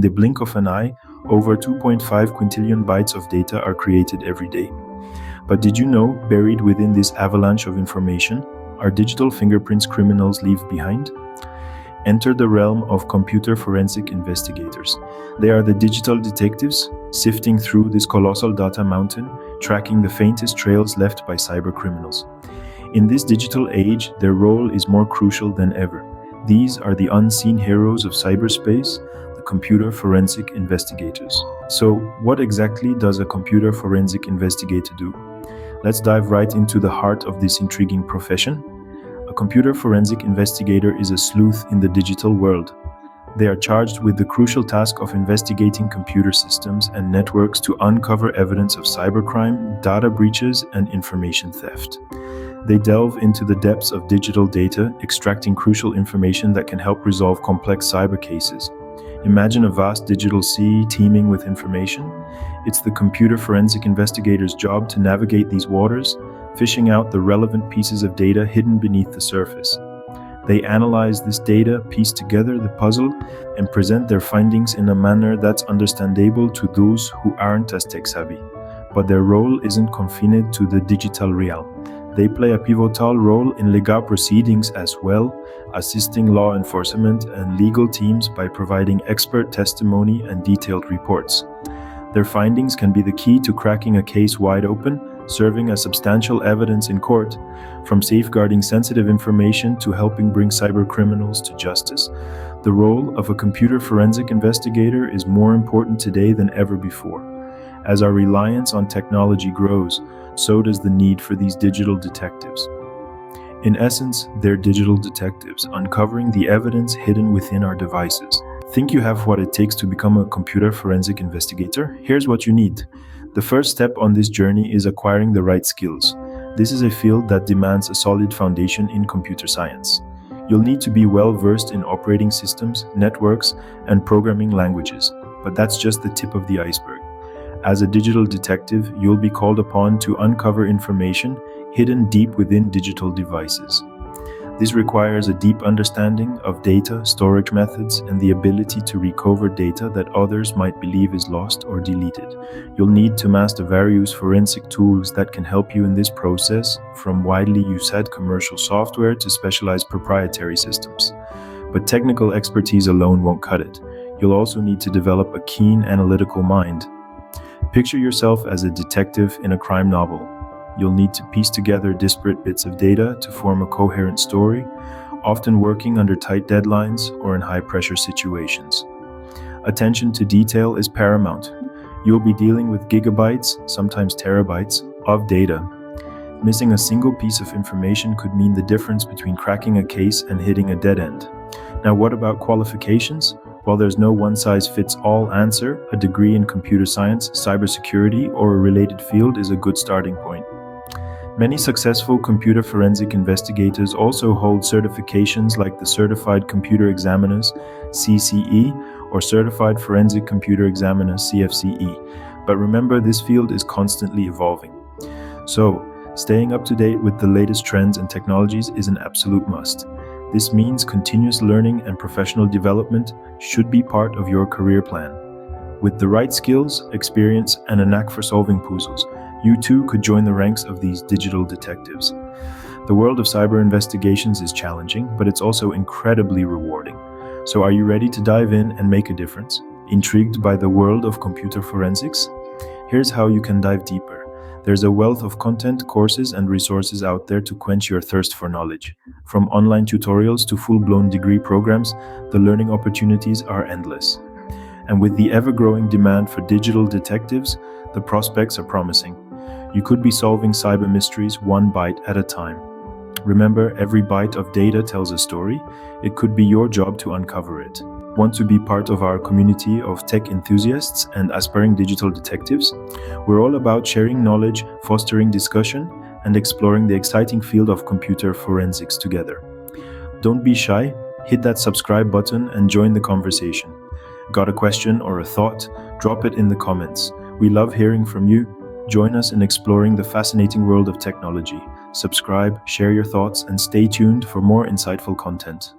In the blink of an eye, over 2.5 quintillion bytes of data are created every day. But did you know, buried within this avalanche of information, are digital fingerprints criminals leave behind? Enter the realm of computer forensic investigators. They are the digital detectives, sifting through this colossal data mountain, tracking the faintest trails left by cybercriminals. In this digital age, their role is more crucial than ever. These are the unseen heroes of cyberspace, the computer forensic investigators. So, what exactly does a computer forensic investigator do? Let's dive right into the heart of this intriguing profession. A computer forensic investigator is a sleuth in the digital world. They are charged with the crucial task of investigating computer systems and networks to uncover evidence of cybercrime, data breaches, and information theft. They delve into the depths of digital data, extracting crucial information that can help resolve complex cyber cases. Imagine a vast digital sea teeming with information. It's the computer forensic investigator's job to navigate these waters, fishing out the relevant pieces of data hidden beneath the surface. They analyze this data, piece together the puzzle, and present their findings in a manner that's understandable to those who aren't as tech-savvy. But their role isn't confined to the digital realm. They play a pivotal role in legal proceedings as well, assisting law enforcement and legal teams by providing expert testimony and detailed reports. Their findings can be the key to cracking a case wide open, serving as substantial evidence in court, from safeguarding sensitive information to helping bring cybercriminals to justice. The role of a computer forensic investigator is more important today than ever before. As our reliance on technology grows, so does the need for these digital detectives. In essence, they're digital detectives, uncovering the evidence hidden within our devices. Think you have what it takes to become a computer forensic investigator? Here's what you need. The first step on this journey is acquiring the right skills. This is a field that demands a solid foundation in computer science. You'll need to be well versed in operating systems, networks, and programming languages, but that's just the tip of the iceberg. As a digital detective, you'll be called upon to uncover information hidden deep within digital devices. This requires a deep understanding of data, storage methods, and the ability to recover data that others might believe is lost or deleted. You'll need to master various forensic tools that can help you in this process, from widely used commercial software to specialized proprietary systems. But technical expertise alone won't cut it. You'll also need to develop a keen analytical mind. Picture yourself as a detective in a crime novel. You'll need to piece together disparate bits of data to form a coherent story, often working under tight deadlines or in high-pressure situations. Attention to detail is paramount. You'll be dealing with gigabytes, sometimes terabytes, of data. Missing a single piece of information could mean the difference between cracking a case and hitting a dead end. Now, what about qualifications? While there's no one-size-fits-all answer, a degree in computer science, cybersecurity, or a related field is a good starting point. Many successful computer forensic investigators also hold certifications like the Certified Computer Examiners, CCE, or Certified Forensic Computer Examiner, CFCE. But remember, this field is constantly evolving. So, staying up to date with the latest trends and technologies is an absolute must. This means continuous learning and professional development should be part of your career plan. With the right skills, experience, and a knack for solving puzzles, you too could join the ranks of these digital detectives. The world of cyber investigations is challenging, but it's also incredibly rewarding. So are you ready to dive in and make a difference? Intrigued by the world of computer forensics? Here's how you can dive deeper. There's a wealth of content, courses, and resources out there to quench your thirst for knowledge. From online tutorials to full-blown degree programs, the learning opportunities are endless. And with the ever-growing demand for digital detectives, the prospects are promising. You could be solving cyber mysteries one byte at a time. Remember, every byte of data tells a story. It could be your job to uncover it. Want to be part of our community of tech enthusiasts and aspiring digital detectives? We're all about sharing knowledge, fostering discussion, and exploring the exciting field of computer forensics together. Don't be shy, hit that subscribe button and join the conversation. Got a question or a thought? Drop it in the comments. We love hearing from you. Join us in exploring the fascinating world of technology. Subscribe, share your thoughts, and stay tuned for more insightful content.